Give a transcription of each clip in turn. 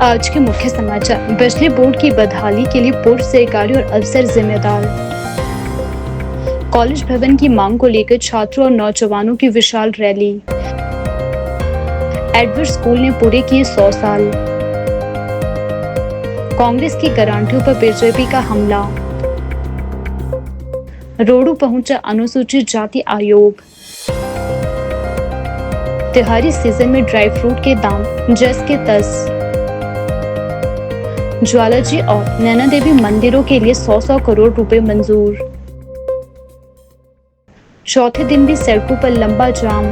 आज के मुख्य समाचार। बिजली बोर्ड की बदहाली के लिए पूर्व सरकारी और अफसर जिम्मेदार। कॉलेज भवन की मांग को लेकर छात्रों और नौजवानों की विशाल रैली। एडवर्ड स्कूल ने पूरे किए 100 साल। कांग्रेस की गारंटियों पर बीजेपी का हमला। रोडू पहुंचा अनुसूचित जाति आयोग। त्योहारी सीजन में ड्राई फ्रूट के दाम जस के तस। ज्वालाजी और नैना देवी मंदिरों के लिए 100 करोड़ रुपए मंजूर। चौथे दिन भी सड़कों पर लंबा जाम।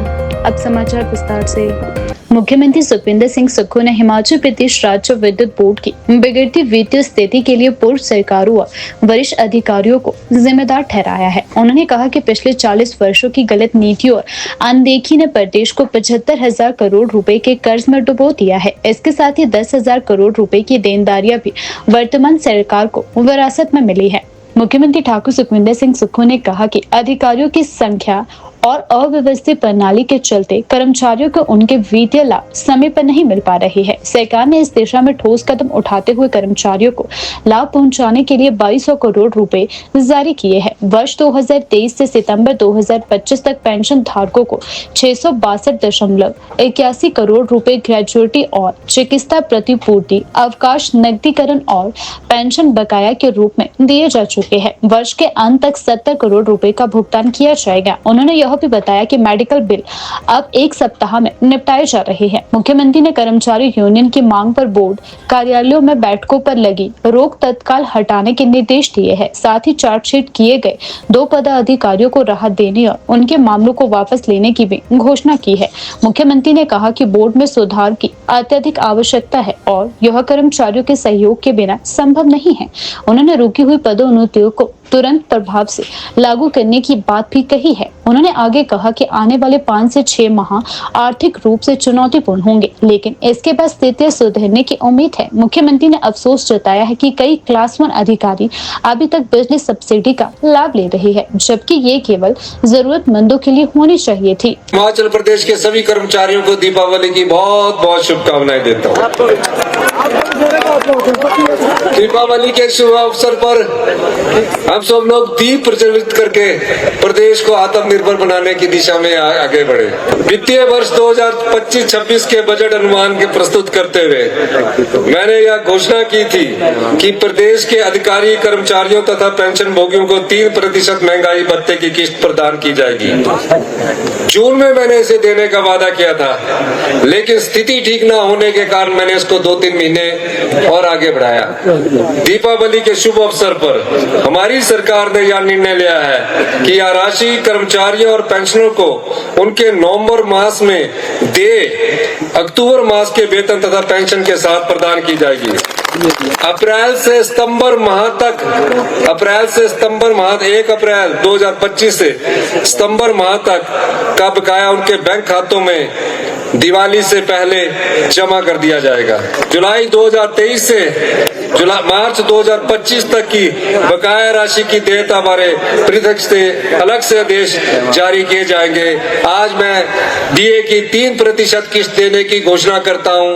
अब समाचार विस्तार से। मुख्यमंत्री सुखविंदर सिंह सुक्खू ने हिमाचल प्रदेश राज्य विद्युत बोर्ड की बिगड़ती वित्तीय स्थिति के लिए पूर्व सरकारों और वरिष्ठ अधिकारियों को जिम्मेदार ठहराया है। उन्होंने कहा कि पिछले 40 वर्षों की गलत नीतियों और अनदेखी ने प्रदेश को 75,000 करोड़ रुपए के कर्ज में डुबो दिया है। इसके साथ ही 10,000 करोड़ रुपए की देनदारियां भी वर्तमान सरकार को विरासत में मिली है। मुख्यमंत्री ठाकुर सुखविंदर सिंह सुक्खू ने कहा कि अधिकारियों की संख्या और अव्यवस्थित प्रणाली के चलते कर्मचारियों को उनके वित्तीय लाभ समय पर नहीं मिल पा रहे हैं। सरकार ने इस दिशा में ठोस कदम उठाते हुए कर्मचारियों को लाभ पहुंचाने के लिए 2200 करोड़ रुपए जारी किए हैं। वर्ष 2023 से सितंबर 2025 तक पेंशन धारकों को 662.81 करोड़ रुपए ग्रेजुएटी और चिकित्सा प्रतिपूर्ति, अवकाश, नकदीकरण और पेंशन बकाया के रूप में दिए जा चुके हैं। वर्ष के अंत तक 70 करोड़ रुपए का भुगतान किया जाएगा। उन्होंने यह भी बताया कि मेडिकल बिल अब 1 सप्ताह में निपटाए जा रहे हैं। मुख्यमंत्री ने कर्मचारी यूनियन की मांग पर बोर्ड कार्यालयों में बैठकों पर लगी रोक तत्काल हटाने के निर्देश दिए हैं। साथ ही चार्जशीट किए गए 2 पदाधिकारियों को राहत देने और उनके मामलों को वापस लेने की भी घोषणा की है। मुख्यमंत्री ने कहा कि बोर्ड में सुधार की अत्यधिक आवश्यकता है और यह कर्मचारियों के सहयोग के बिना संभव नहीं है। उन्होंने रुकी हुई पदोन्नतियों को तुरंत प्रभाव से लागू करने की बात भी कही है। उन्होंने आगे कहा कि आने वाले 5 से 6 माह आर्थिक रूप से चुनौतीपूर्ण होंगे, लेकिन इसके बाद स्थिति सुधरने की उम्मीद है। मुख्यमंत्री ने अफसोस जताया है कि कई क्लास 1 अधिकारी अभी तक बिजली सब्सिडी का लाभ ले रहे हैं, जबकि ये केवल जरूरतमंदों के लिए होनी चाहिए थी। हिमाचल प्रदेश के सभी कर्मचारियों को दीपावली की बहुत बहुत शुभकामनाएं देता हूँ। दीपावली के शुभ अवसर पर हम सब लोग दीप प्रज्वलित करके प्रदेश को आत्मनिर्भर बनाने की दिशा में आगे बढ़े। वित्तीय वर्ष 2025-26 के बजट अनुमान के प्रस्तुत करते हुए मैंने यह घोषणा की थी कि प्रदेश के अधिकारी, कर्मचारियों तथा पेंशन भोगियों को 3% महंगाई भत्ते की किस्त प्रदान की जाएगी। जून में मैंने इसे देने का वादा किया था, लेकिन स्थिति ठीक न होने के कारण मैंने इसको 2-3 महीने और आगे बढ़ाया। दीपावली के शुभ अवसर पर हमारी सरकार ने यह निर्णय लिया है कि यह राशि कर्मचारियों और पेंशनरों को उनके नवंबर मास में अक्टूबर मास के वेतन तथा पेंशन के साथ प्रदान की जाएगी। अप्रैल से सितंबर माह 1 अप्रैल 2025 से सितंबर माह तक का बकाया उनके बैंक खातों में दिवाली से पहले जमा कर दिया जाएगा। जुलाई 2023 से मार्च 2025 तक की बकाया राशि की देयता बारे पृथक से अलग से आदेश जारी किए जाएंगे। आज मैं डीए की 3% किस्त देने की घोषणा करता हूं।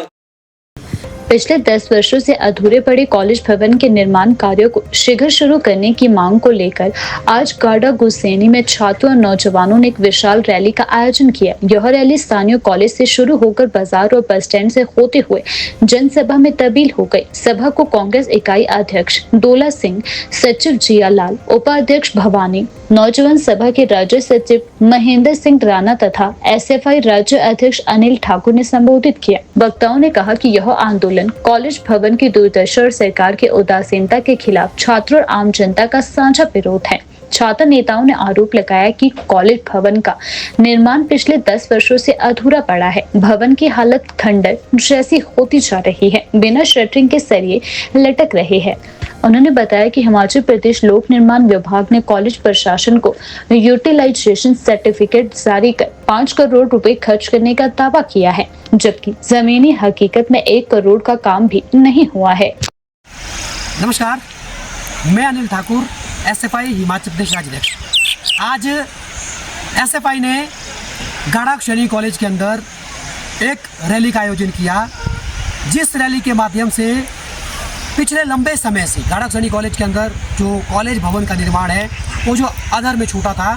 पिछले 10 वर्षों से अधूरे पड़े कॉलेज भवन के निर्माण कार्यों को शीघ्र शुरू करने की मांग को लेकर आज गाड़ा गुस्सेनी में छात्रों और नौजवानों ने एक विशाल रैली का आयोजन किया। यह रैली स्थानीय कॉलेज से शुरू होकर बाजार और बस स्टैंड से होते हुए जनसभा में तब्दील हो गई। सभा को कांग्रेस इकाई अध्यक्ष डोला सिंह, सचिव जियालाल, उपाध्यक्ष भवानी, नौजवान सभा के राज्य सचिव महेंद्र सिंह राणा तथा एसएफआई राज्य अध्यक्ष अनिल ठाकुर ने संबोधित किया। वक्ताओं ने कहा कि यह आंदोलन कॉलेज भवन की दुर्दशा और सरकार की उदासीनता के खिलाफ छात्रों और आम जनता का साझा विरोध है। छात्र नेताओं ने आरोप लगाया कि कॉलेज भवन का निर्माण पिछले 10 वर्षों से अधूरा पड़ा है। भवन की हालत खंडर जैसी होती जा रही है, बिना शटरिंग के सरिये लटक रहे हैं। उन्होंने बताया कि हिमाचल प्रदेश लोक निर्माण विभाग ने कॉलेज प्रशासन को यूटिलाइजेशन सर्टिफिकेट जारी कर 5 करोड़ रुपए खर्च करने का दावा किया है, जबकि जमीनी हकीकत में 1 करोड़ का काम भी नहीं हुआ है। नमस्कार, मैं अनिल ठाकुर, एसएफआई हिमाचल प्रदेश राज्याध्यक्ष। आज एसएफआई ने गाड़ा गुस्सेनी कॉलेज के अंदर एक रैली का आयोजन किया जिस रैली के माध्यम से पिछले लंबे समय से गाड़क सैनी कॉलेज के अंदर जो कॉलेज भवन का निर्माण है वो जो अधर में छूटा था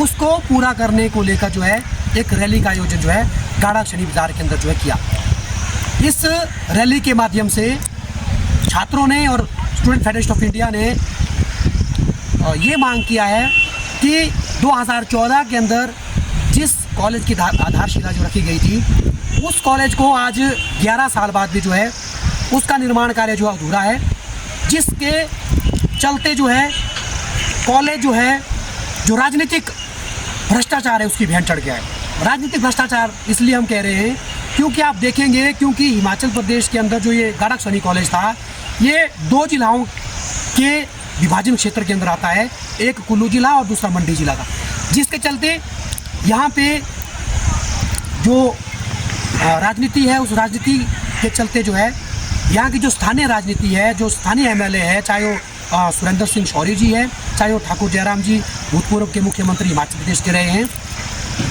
उसको पूरा करने को लेकर जो है एक रैली का आयोजन जो है गाड़क सैनी बाजार के अंदर जो है किया। इस रैली के माध्यम से छात्रों ने और स्टूडेंट फेडरेशन ऑफ इंडिया ने ये मांग किया है कि 2014 के अंदर जिस कॉलेज की आधारशिला जो रखी गई थी उस कॉलेज को आज 11 साल बाद भी जो है उसका निर्माण कार्य जो अधूरा है, जिसके चलते जो है कॉलेज जो है जो राजनीतिक भ्रष्टाचार है उसकी भेंट चढ़ गया है। राजनीतिक भ्रष्टाचार इसलिए हम कह रहे हैं क्योंकि आप देखेंगे क्योंकि हिमाचल प्रदेश के अंदर जो ये गाड़क सैनी कॉलेज था ये 2 जिलाओं के विभाजन क्षेत्र के अंदर आता है, एक कुल्लू जिला और दूसरा मंडी जिला का, जिसके चलते यहाँ पे जो राजनीति है उस राजनीति के चलते जो है यहाँ की जो स्थानीय राजनीति है, जो स्थानीय एमएलए है, चाहे वो सुरेंद्र सिंह शौरी जी है, चाहे वो ठाकुर जयराम जी भूतपूर्व के मुख्यमंत्री हिमाचल प्रदेश के रहे हैं,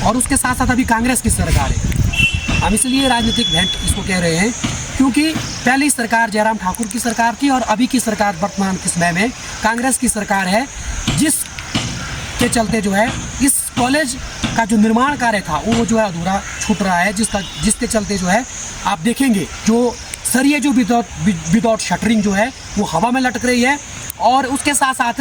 और उसके साथ साथ अभी कांग्रेस की सरकार है। हम इसलिए राजनीतिक भेंट इसको कह रहे हैं क्योंकि पहली सरकार जयराम ठाकुर की सरकार थी और अभी की सरकार वर्तमान के समय में कांग्रेस की सरकार है, जिस के चलते जो है इस कॉलेज का जो निर्माण कार्य था वो जो है अधूरा छूट रहा है, जिसके चलते जो है आप देखेंगे जो सरिये जो विदाउट शटरिंग जो है वो हवा में लटक रही है, और उसके साथ साथ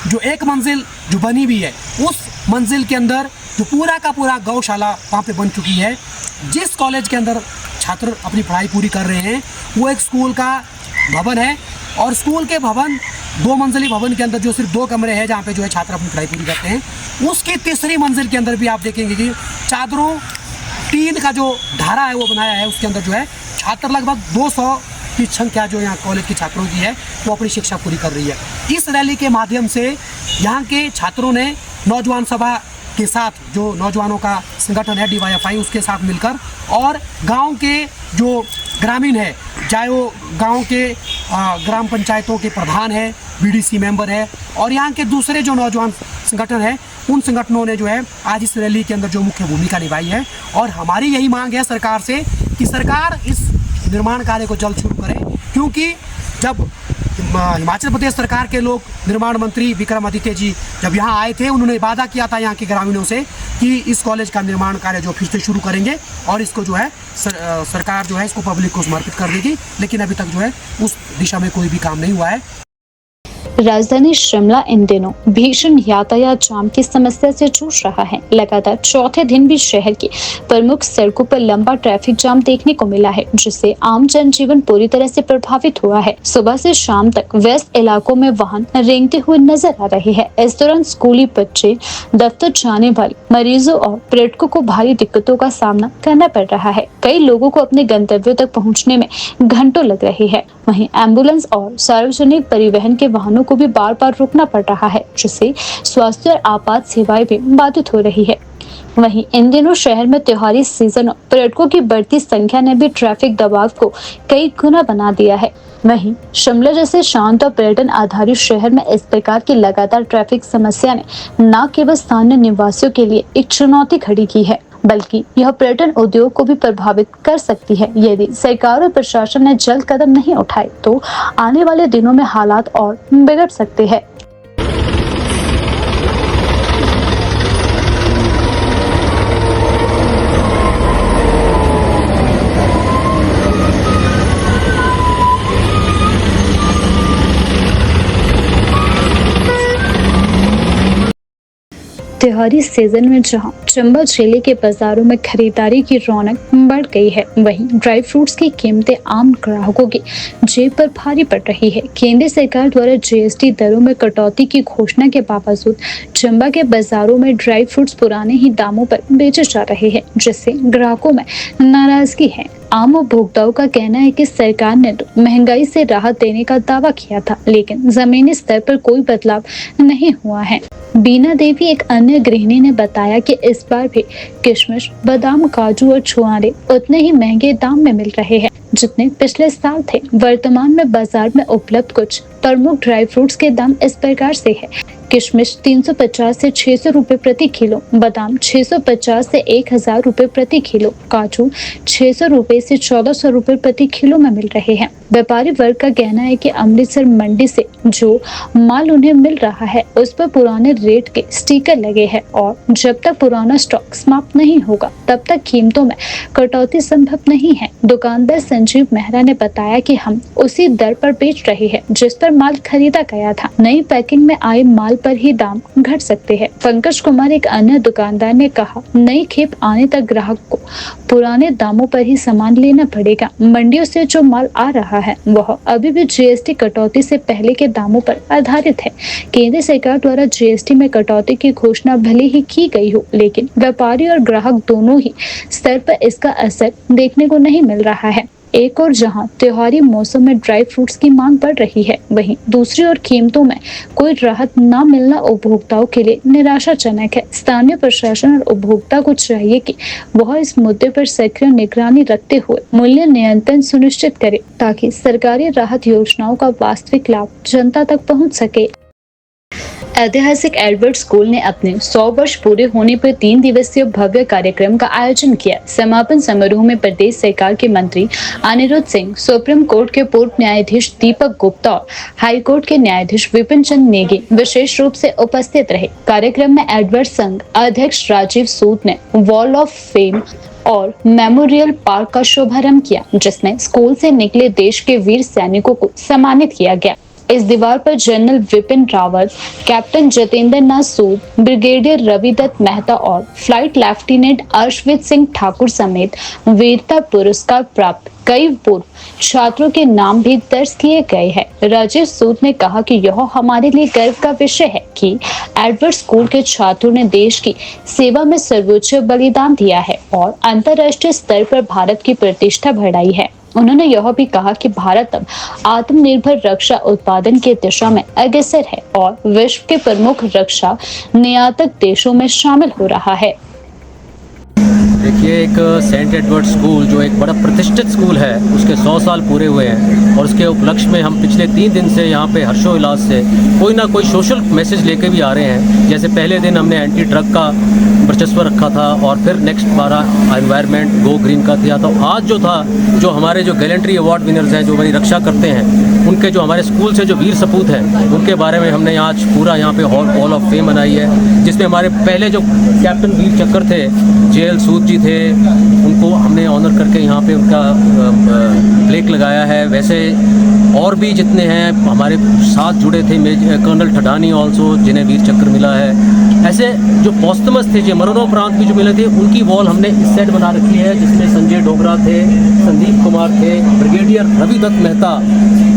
जो एक मंजिल जो बनी हुई है उस मंजिल के अंदर जो पूरा का पूरा गौशाला वहाँ पे बन चुकी है। जिस कॉलेज के अंदर छात्र अपनी पढ़ाई पूरी कर रहे हैं वो एक स्कूल का भवन है, और स्कूल के भवन 2 मंजिली भवन के अंदर जो सिर्फ 2 कमरे हैं जहाँ पे जो है छात्र अपनी पढ़ाई पूरी करते हैं, उसकी तीसरी मंजिल के अंदर भी आप देखेंगे कि चादरों टीन का जो ढारा है वो बनाया है, उसके अंदर जो है छात्र लगभग 200 की संख्या जो यहाँ कॉलेज के छात्रों की है वो अपनी शिक्षा पूरी कर रही है। इस रैली के माध्यम से यहाँ के छात्रों ने नौजवान सभा के साथ जो नौजवानों का संगठन है DYFI उसके साथ मिलकर और गांव के जो ग्रामीण है, चाहे वो गांव के ग्राम पंचायतों के प्रधान है, BDC मेंबर है, और यहाँ के दूसरे जो नौजवान संगठन है उन संगठनों ने जो है आज इस रैली के अंदर जो मुख्य भूमिका निभाई है। और हमारी यही मांग है सरकार से कि सरकार इस निर्माण कार्य को जल्द शुरू करे, क्योंकि जब हिमाचल प्रदेश सरकार के लोग निर्माण मंत्री विक्रमादित्य जी जब यहाँ आए थे उन्होंने वादा किया था यहाँ के ग्रामीणों से कि इस कॉलेज का निर्माण कार्य जो फिर से शुरू करेंगे और इसको जो है सरकार जो है इसको पब्लिक को समर्पित कर देगी, लेकिन अभी तक जो है उस दिशा में कोई भी काम नहीं हुआ है। राजधानी शिमला इन दिनों भीषण यातायात जाम की समस्या से जूझ रहा है। लगातार चौथे दिन भी शहर की प्रमुख सड़कों पर लंबा ट्रैफिक जाम देखने को मिला है, जिससे आम जनजीवन पूरी तरह से प्रभावित हुआ है। सुबह से शाम तक व्यस्त इलाकों में वाहन रेंगते हुए नजर आ रहे हैं। इस दौरान स्कूली बच्चे, दफ्तर जाने वाले मरीजों और पर्यटकों को भारी दिक्कतों का सामना करना पड़ रहा है। कई लोगों को अपने गंतव्यों तक पहुँचने में घंटों लग रहे हैं। वहीं एम्बुलेंस और सार्वजनिक परिवहन के वाहनों को भी बार बार रुकना पड़ रहा है, जिससे स्वास्थ्य और आपात सेवाएं भी बाधित हो रही है। वहीं इन दिनों शहर में त्योहारी सीजन और पर्यटकों की बढ़ती संख्या ने भी ट्रैफिक दबाव को कई गुना बना दिया है। वहीं शिमला जैसे शांत और पर्यटन आधारित शहर में इस प्रकार की लगातार ट्रैफिक समस्या ने न केवल स्थानीय निवासियों के लिए एक चुनौती खड़ी की है, बल्कि यह पर्यटन उद्योग को भी प्रभावित कर सकती है। यदि सरकार और प्रशासन ने जल्द कदम नहीं उठाए तो आने वाले दिनों में हालात और बिगड़ सकते हैं। त्योहारी सीजन में जहां चंबा जिले के बाजारों में खरीदारी की रौनक बढ़ गई है, वहीं ड्राई फ्रूट्स की कीमतें आम ग्राहकों की जेब पर भारी पड़ रही है। केंद्र सरकार द्वारा GST दरों में कटौती की घोषणा के बावजूद चंबा के बाजारों में ड्राई फ्रूट्स पुराने ही दामों पर बेचे जा रहे हैं, जिससे ग्राहकों में नाराजगी है। आम उपभोक्ताओं का कहना है कि सरकार ने तो महंगाई से राहत देने का दावा किया था, लेकिन जमीनी स्तर पर कोई बदलाव नहीं हुआ है। बीना देवी, एक अन्य गृहिणी, ने बताया कि इस बार भी किशमिश, बादाम, काजू और छुआरे उतने ही महंगे दाम में मिल रहे हैं जितने पिछले साल थे। वर्तमान में बाजार में उपलब्ध कुछ प्रमुख ड्राई फ्रूट्स के दाम इस प्रकार से है किशमिश 350 से 600 रुपए प्रति किलो, बादाम 650 से 1000 रुपए प्रति किलो, काजू 600 रुपए से 1400 रुपए प्रति किलो में मिल रहे हैं। व्यापारी वर्ग का कहना है कि अमृतसर मंडी से जो माल उन्हें मिल रहा है उस पर पुराने रेट के स्टिकर लगे हैं और जब तक पुराना स्टॉक समाप्त नहीं होगा तब तक कीमतों में कटौती संभव नहीं है। दुकानदार संजीव मेहरा ने बताया कि हम उसी दर पर बेच रहे हैं जिस पर माल खरीदा गया था। नई पैकिंग में आए माल पर ही दाम घट सकते हैं। पंकज कुमार एक अन्य दुकानदार ने कहा, नई खेप आने तक ग्राहक को पुराने दामों पर ही सामान लेना पड़ेगा। मंडियों से जो माल आ रहा है वह अभी भी जीएसटी कटौती से पहले के दामों पर आधारित है। केंद्र सरकार द्वारा जीएसटी में कटौती की घोषणा भले ही की गई हो, लेकिन व्यापारी और ग्राहक दोनों ही स्तर पर इसका असर देखने को नहीं मिल रहा है। एक और जहां त्योहारी मौसम में ड्राई फ्रूट्स की मांग बढ़ रही है, वहीं दूसरी ओर कीमतों में कोई राहत न मिलना उपभोक्ताओं के लिए निराशाजनक है। स्थानीय प्रशासन और उपभोक्ता को चाहिए कि वह इस मुद्दे पर सक्रिय निगरानी रखते हुए मूल्य नियंत्रण सुनिश्चित करे ताकि सरकारी राहत योजनाओं का वास्तविक लाभ जनता तक पहुंच सके। ऐतिहासिक एडवर्ड स्कूल ने अपने 100 वर्ष पूरे होने पर 3 दिवसीय भव्य कार्यक्रम का आयोजन किया। समापन समारोह में प्रदेश सरकार के मंत्री अनिरुद्ध सिंह, सुप्रीम कोर्ट के पूर्व न्यायाधीश दीपक गुप्ता और हाई कोर्ट के न्यायाधीश विपिन चंद्र नेगी विशेष रूप से उपस्थित रहे। कार्यक्रम में एडवर्ड संघ अध्यक्ष राजीव सूद ने वॉल ऑफ फेम और मेमोरियल पार्क का शुभारंभ किया, जिसमें स्कूल से निकले देश के वीर सैनिकों को सम्मानित किया गया। इस दीवार पर जनरल विपिन रावत, कैप्टन जतेंद्र नाथ सूद, ब्रिगेडियर रविदत्त मेहता और फ्लाइट लेफ्टिनेंट अर्शवीत सिंह ठाकुर समेत वीरता पुरस्कार प्राप्त कई पूर्व छात्रों के नाम भी दर्ज किए गए हैं। राजीव सूद ने कहा कि यह हमारे लिए गर्व का विषय है कि एडवर्ड स्कूल के छात्रों ने देश की सेवा में सर्वोच्च बलिदान दिया है और अंतर्राष्ट्रीय स्तर पर भारत की प्रतिष्ठा बढ़ाई है। उन्होंने यह भी कहा कि भारत अब आत्मनिर्भर रक्षा उत्पादन की दिशा में अग्रसर है और विश्व के प्रमुख रक्षा निर्यातक देशों में शामिल हो रहा है। देखिए, एक सेंट एडवर्ड स्कूल जो एक बड़ा प्रतिष्ठित स्कूल है, उसके 100 साल पूरे हुए हैं और उसके उपलक्ष्य में हम पिछले 3 दिन से यहाँ पे हर्षोल्लास से कोई ना कोई सोशल मैसेज लेके भी आ रहे हैं। जैसे पहले दिन हमने एंटी ड्रग का वर्चस्व रखा था और फिर नेक्स्ट 12 एनवायरनमेंट गो ग्रीन का किया। तो आज जो था, जो हमारे जो गैलेंट्री अवार्ड विनर्स हैं, जो हमारी रक्षा करते हैं, उनके जो हमारे स्कूल से जो वीर सपूत हैं, उनके बारे में हमने आज पूरा यहाँ पे हॉल ऑफ फेम बनाई है, जिसमें हमारे पहले जो कैप्टन वीर चक्कर थे, जेएल सूद जी थे, उनको हमने ऑनर करके यहाँ पे उनका प्लेक लगाया है। वैसे और भी जितने हैं हमारे साथ जुड़े थे, कर्नल ठडानी ऑल्सो, जिन्हें वीर चक्र मिला है। ऐसे जो पॉस्टमस थे, जो मरणोपरांत भी जो मिले थे, उनकी वॉल हमने इस साइड बना रखी है, जिसमें संजय डोगरा थे, संदीप कुमार थे, ब्रिगेडियर रविदत्त मेहता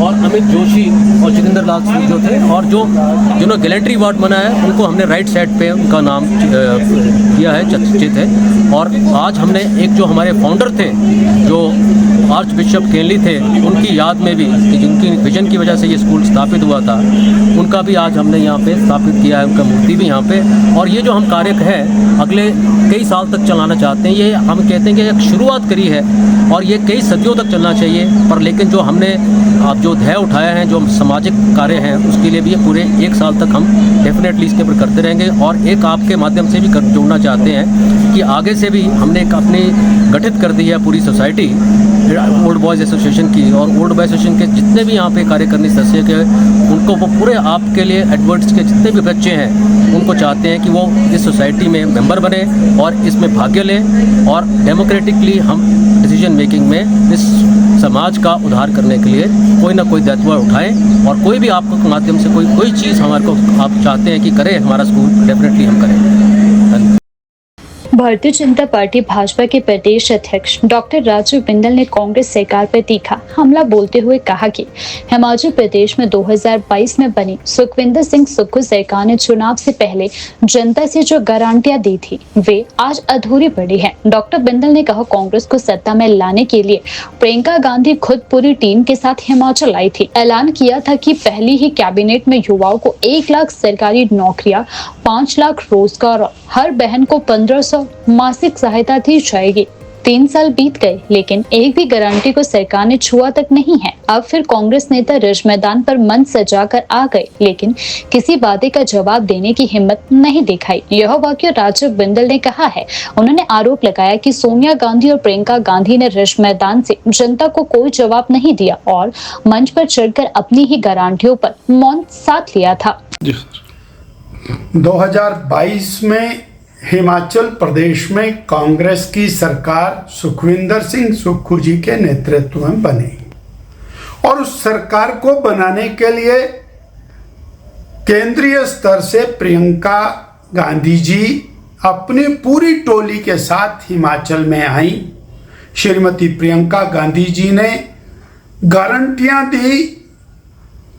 और अमित जोशी और जितेंद्र लाल सूद जो थे, और जो जिन्होंने गैलेंट्री अवार्ड बना है उनको हमने राइट साइड पे उनका नाम किया है, चर्चित है। और आज हमने एक जो हमारे फाउंडर थे, जो आर्च बिशप केनली थे, उनकी याद में भी, जिनकी विजन की वजह से ये स्कूल स्थापित हुआ था, उनका भी आज हमने यहाँ पे स्थापित किया है, उनका मूर्ति भी यहाँ पे। और ये जो हम कार्य है अगले कई साल तक चलाना चाहते हैं। ये हम कहते हैं कि एक शुरुआत करी है और ये कई सदियों तक चलना चाहिए, पर लेकिन जो हमने अब जो ध्येय उठाया है, जो सामाजिक कार्य हैं, उसके लिए भी ये पूरे 1 साल तक हम डेफिनेटली इसके ऊपर करते रहेंगे। और एक आपके माध्यम से भी जोड़ना चाहते हैं कि आगे से भी हमने एक अपनी गठित कर दी है पूरी सोसाइटी ओल्ड बॉयज़ एसोसिएशन की, और ओल्ड बॉयज़ एसोसिएशन के जितने भी यहाँ पे कार्यकारिणी सदस्य के, उनको वो पूरे आपके लिए एडवर्ड्स के जितने भी बच्चे हैं, उनको चाहते हैं कि वो इस सोसाइटी में मेंबर बने और इसमें भाग्य लें और डेमोक्रेटिकली हम डिसीजन मेकिंग में इस समाज का उद्धार करने के लिए कोई ना कोई दायित्व उठाएं। और कोई भी आपके माध्यम से कोई चीज़ हमारे को आप चाहते हैं कि करें हमारा स्कूल, डेफिनेटली हम करें। धन्यवाद। भारतीय जनता पार्टी भाजपा के प्रदेश अध्यक्ष डॉक्टर राजीव बिंदल ने कांग्रेस सरकार पर तीखा हमला बोलते हुए कहा कि हिमाचल प्रदेश में 2022 में बनी सुखविंदर सिंह सुक्खू सरकार ने चुनाव से पहले जनता से जो गारंटियां दी थी वे आज अधूरी पड़ी है। डॉक्टर बिंदल ने कहा, कांग्रेस को सत्ता में लाने के लिए प्रियंका गांधी खुद पूरी टीम के साथ हिमाचल आई थी। ऐलान किया था कि पहली ही कैबिनेट में युवाओं को 1 लाख सरकारी नौकरियां, 5 लाख रोजगार और हर बहन को 1500 मासिक सहायता दी जाएगी। 3 साल बीत गए लेकिन एक भी गारंटी को सरकार ने छुआ तक नहीं है। अब फिर कांग्रेस नेता रिज मैदान पर मंच सजाकर आ गए लेकिन किसी वादे का जवाब देने की हिम्मत नहीं दिखाई। यह वाक्य राजीव बिंदल ने कहा है। उन्होंने आरोप लगाया कि सोनिया गांधी और प्रियंका गांधी ने रिज मैदान से जनता को कोई जवाब नहीं दिया और मंच पर चढ़कर अपनी ही गारंटियों पर मौन साध लिया था। 2022 में हिमाचल प्रदेश में कांग्रेस की सरकार सुखविंदर सिंह सुक्खू जी के नेतृत्व में बनी और उस सरकार को बनाने के लिए केंद्रीय स्तर से प्रियंका गांधी जी अपनी पूरी टोली के साथ हिमाचल में आई। श्रीमती प्रियंका गांधी जी ने गारंटियां दी,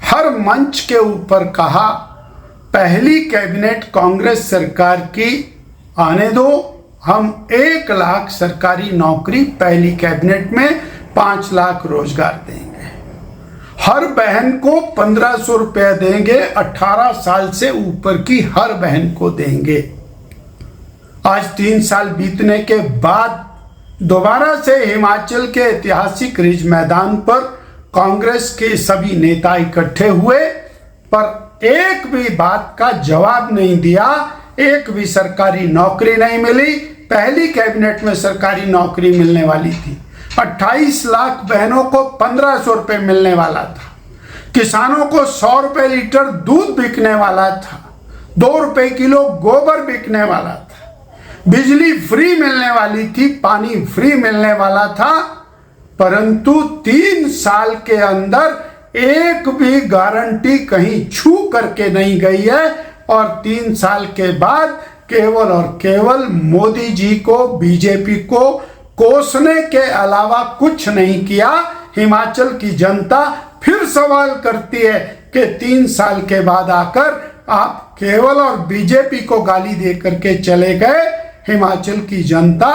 हर मंच के ऊपर कहा पहली कैबिनेट कांग्रेस सरकार की आने दो, हम 1 लाख सरकारी नौकरी पहली कैबिनेट में 5 लाख रोजगार देंगे, हर बहन को 1500 रुपये देंगे, 18 साल से ऊपर की हर बहन को देंगे। आज 3 साल बीतने के बाद दोबारा से हिमाचल के ऐतिहासिक रिज मैदान पर कांग्रेस के सभी नेता इकट्ठे हुए पर एक भी बात का जवाब नहीं दिया, एक भी सरकारी नौकरी नहीं मिली। पहली कैबिनेट में सरकारी नौकरी मिलने वाली थी, 28 लाख बहनों को 1500 रुपये मिलने वाला था, किसानों को 100 रुपये लीटर दूध बिकने वाला था, 2 रुपये किलो गोबर बिकने वाला था, बिजली फ्री मिलने वाली थी, पानी फ्री मिलने वाला था। परंतु 3 साल के अंदर एक भी गारंटी कहीं छू करके नहीं गई है और 3 साल के बाद केवल और केवल मोदी जी को, बीजेपी को कोसने के अलावा कुछ नहीं किया। हिमाचल की जनता फिर सवाल करती है कि 3 साल के बाद आकर आप केवल और बीजेपी को गाली दे करके चले गए। हिमाचल की जनता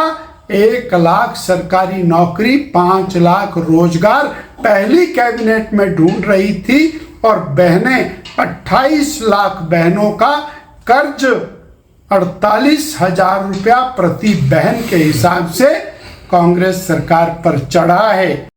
1 लाख सरकारी नौकरी, 5 लाख रोजगार पहली कैबिनेट में ढूंढ रही थी और बहनें 28 लाख बहनों का कर्ज 48,000 रुपया प्रति बहन के हिसाब से कांग्रेस सरकार पर चढ़ा है।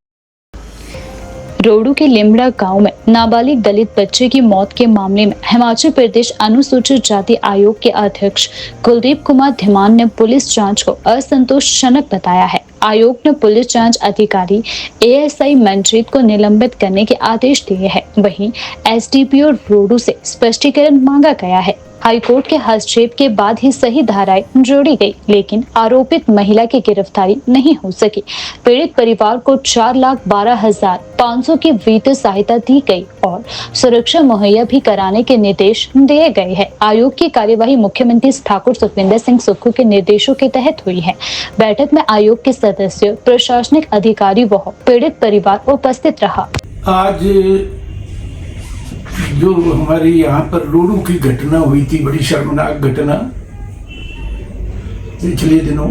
रोहडू के लिमड़ा गांव में नाबालिग दलित बच्चे की मौत के मामले में हिमाचल प्रदेश अनुसूचित जाति आयोग के अध्यक्ष कुलदीप कुमार धीमान ने पुलिस जांच को असंतोषजनक बताया है। आयोग ने पुलिस जांच अधिकारी एएसआई मनजीत को निलंबित करने के आदेश दिए हैं। वहीं एसडीपीओ रोहडू से स्पष्टीकरण मांगा गया है। हाईकोर्ट के हस्तक्षेप के बाद ही सही धाराएं जोड़ी गई लेकिन आरोपित महिला की गिरफ्तारी नहीं हो सकी। पीड़ित परिवार को 4,12,500 की वित्तीय सहायता दी गई और सुरक्षा मुहैया भी कराने के निर्देश दिए गए हैं। आयोग की कार्यवाही मुख्यमंत्री ठाकुर सुखविंदर सिंह सुक्खू के निर्देशों के तहत हुई है। बैठक में आयोग के सदस्य, प्रशासनिक अधिकारी व पीड़ित परिवार उपस्थित रहा। आज जो हमारी यहाँ पर रोहडू की घटना हुई थी, बड़ी शर्मनाक घटना पिछले दिनों,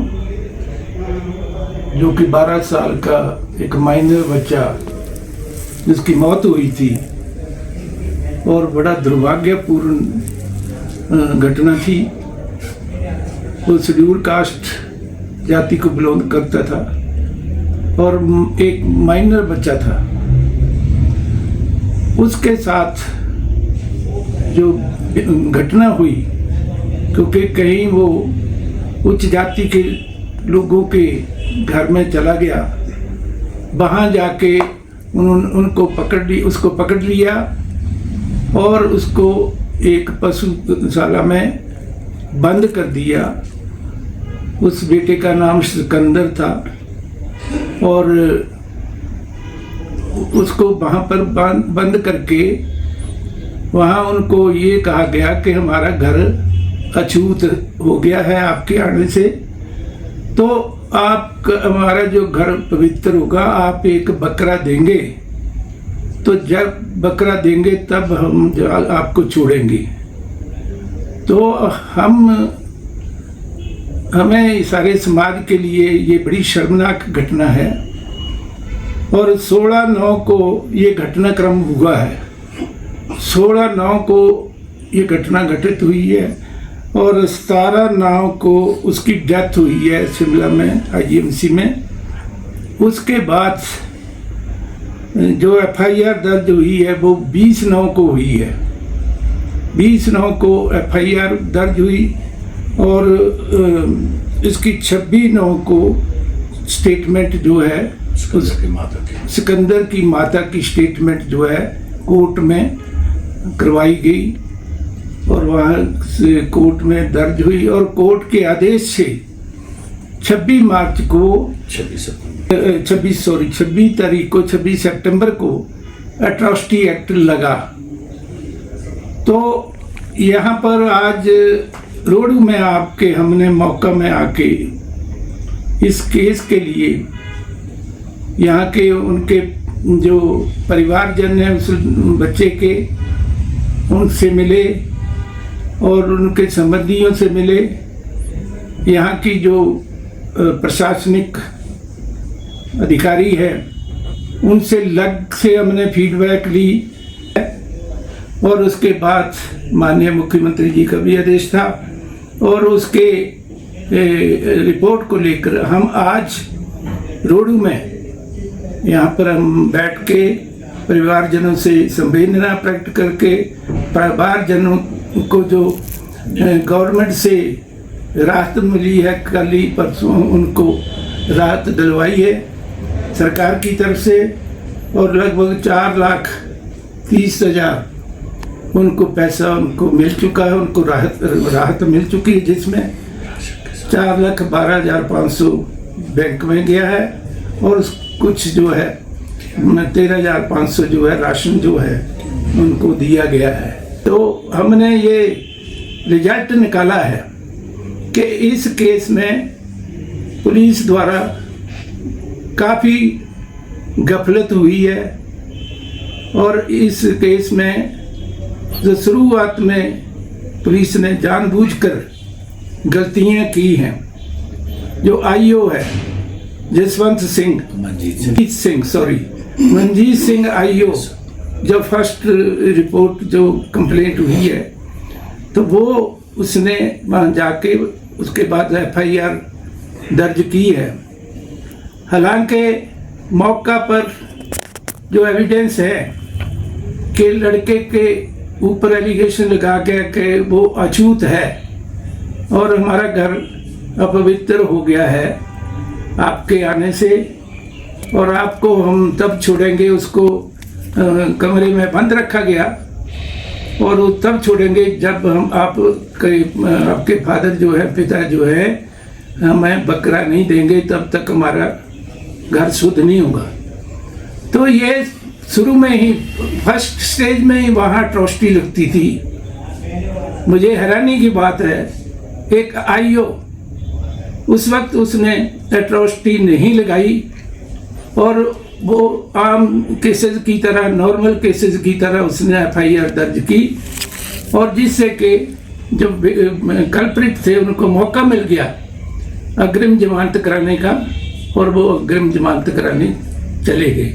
जो कि 12 साल का एक माइनर बच्चा जिसकी मौत हुई थी और बड़ा दुर्भाग्यपूर्ण घटना थी। वो शेड्यूल कास्ट जाति को बिलोंग करता था और एक माइनर बच्चा था। उसके साथ जो घटना हुई, क्योंकि कहीं वो उच्च जाति के लोगों के घर में चला गया, वहाँ जाके उसको पकड़ लिया और उसको एक पशुशाला में बंद कर दिया। उस बेटे का नाम सिकंदर था और उसको वहाँ पर बंद करके वहाँ उनको ये कहा गया कि हमारा घर अछूत हो गया है आपके आने से, तो आप हमारा जो घर पवित्र होगा, आप एक बकरा देंगे, तो जब बकरा देंगे तब हम आपको छोड़ेंगे। तो हमें सारे समाज के लिए ये बड़ी शर्मनाक घटना है और 16/9 को ये घटनाक्रम हुआ है। 16/9 को ये घटना घटित हुई है और 17/9 को उसकी डेथ हुई है शिमला में आईजीएमसी में। उसके बाद जो एफआईआर दर्ज हुई है वो 20/9 को हुई है। 20/9 को एफआईआर दर्ज हुई और इसकी 26/9 को स्टेटमेंट जो है सिकंदर की माता की स्टेटमेंट जो है कोर्ट में करवाई गई और वहाँ से कोर्ट में दर्ज हुई और कोर्ट के आदेश से 26 सितंबर को एट्रॉसिटी एक्ट लगा। तो यहाँ पर आज रोडू में आपके हमने मौका में आके इस केस के लिए यहाँ के उनके जो परिवारजन हैं उस बच्चे के उनसे मिले और उनके संबंधियों से मिले। यहाँ की जो प्रशासनिक अधिकारी है उनसे लग से हमने फीडबैक ली और उसके बाद माननीय मुख्यमंत्री जी का भी आदेश था और उसके रिपोर्ट को लेकर हम आज रोडू में यहाँ पर हम बैठ के परिवारजनों से संवेदना प्रकट करके परिवारजनों को जो गवर्नमेंट से राहत मिली है कल ही परसों उनको राहत दिलवाई है सरकार की तरफ से और लगभग 4,30,000 उनको पैसा उनको मिल चुका है, उनको राहत मिल चुकी है जिसमें 4,12,500 बैंक में गया है और कुछ जो है 13,500 जो है राशन जो है उनको दिया गया है। तो हमने ये रिजल्ट निकाला है कि इस केस में पुलिस द्वारा काफ़ी गफलत हुई है और इस केस में जो शुरुआत में पुलिस ने जानबूझकर गलतियां की हैं। जो आईओ है मंजीत सिंह आईओ जब फर्स्ट रिपोर्ट जो कंप्लेंट हुई है तो वो उसने वहाँ जाके उसके बाद एफआईआर दर्ज की है। हालांकि मौका पर जो एविडेंस है कि लड़के के ऊपर एलिगेशन लगा के कि वो अछूत है और हमारा घर अपवित्र हो गया है आपके आने से और आपको हम तब छोड़ेंगे, उसको कमरे में बंद रखा गया और वो तब छोड़ेंगे जब हम आपके फादर जो है पिता जो है हमें बकरा नहीं देंगे तब तक हमारा घर शुद्ध नहीं होगा। तो ये शुरू में ही फर्स्ट स्टेज में ही वहाँ अट्रॉसिटी लगती थी। मुझे हैरानी की बात है एक आईओ उस वक्त उसने एट्रॉसिटी नहीं लगाई और वो आम केसेस की तरह नॉर्मल केसेस की तरह उसने एफआईआर दर्ज की और जिससे कि जो कल्प्रिट थे उनको मौका मिल गया अग्रिम जमानत कराने का और वो अग्रिम जमानत कराने चले गए।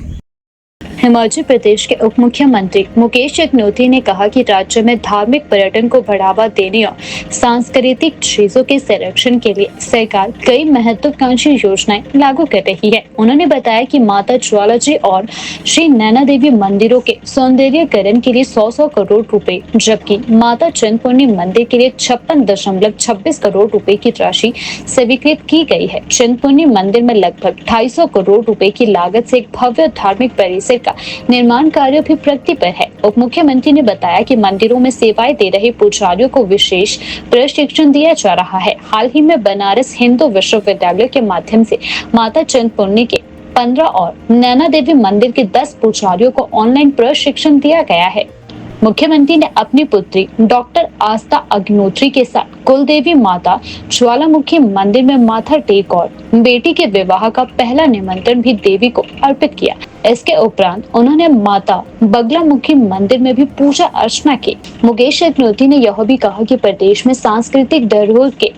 हिमाचल प्रदेश के उप मुख्यमंत्री मुकेश अग्निहोत्री ने कहा कि राज्य में धार्मिक पर्यटन को बढ़ावा देने और सांस्कृतिक चीजों के संरक्षण के लिए सरकार कई महत्वाकांक्षी योजनाएं लागू कर रही है। उन्होंने बताया कि माता ज्वाला जी और श्री नैना देवी मंदिरों के सौंदर्यीकरण के लिए 100 करोड़ रुपए, जबकि माता चिंतपूर्णी मंदिर के लिए 56.26 करोड़ रुपए की राशि स्वीकृत की गई है। चिंतपूर्णी मंदिर में लगभग 250 करोड़ रुपए की लागत से एक भव्य धार्मिक परिसर का निर्माण कार्य भी प्रगति पर है। उप मुख्यमंत्री ने बताया कि मंदिरों में सेवाएं दे रहे पुजारियों को विशेष प्रशिक्षण दिया जा रहा है। हाल ही में बनारस हिंदू विश्वविद्यालय के माध्यम से माता चिंतपूर्णी के 15 और नैना देवी मंदिर के 10 पुजारियों को ऑनलाइन प्रशिक्षण दिया गया है। मुख्यमंत्री ने अपनी पुत्री डॉक्टर आस्था अग्निहोत्री के साथ कुलदेवी माता ज्वालामुखी मंदिर में माथा टेक और बेटी के विवाह का पहला निमंत्रण भी देवी को अर्पित किया। इसके उपरांत उन्होंने माता बगलामुखी मंदिर में भी पूजा अर्चना की। मुकेश अग्निहोत्री ने यह भी कहा कि प्रदेश में सांस्कृतिक धरोहर के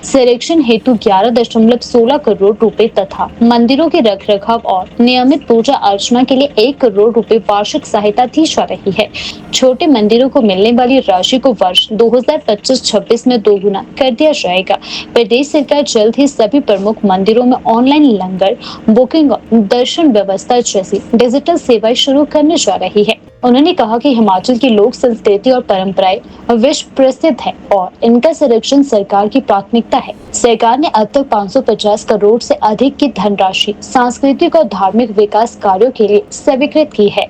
संरक्षण हेतु 11.16 करोड़ रुपए तथा मंदिरों के रखरखाव और नियमित पूजा अर्चना के लिए 1 करोड़ रुपए वार्षिक सहायता दी जा रही है। छोटे मंदिरों को मिलने वाली राशि को वर्ष 2025-26 में दोगुना कर दिया जाएगा। प्रदेश सरकार जल्द ही सभी प्रमुख मंदिरों में ऑनलाइन लंगर बुकिंग और दर्शन व्यवस्था जैसी डिजिटल सेवाएं शुरू करने जा रही है। उन्होंने कहा कि हिमाचल की लोक संस्कृति और परंपराएं विश्व प्रसिद्ध है और इनका संरक्षण सरकार की प्राथमिकता है। सरकार ने अब तक 550 करोड़ से अधिक की धनराशि सांस्कृतिक और धार्मिक विकास कार्यों के लिए स्वीकृत की है।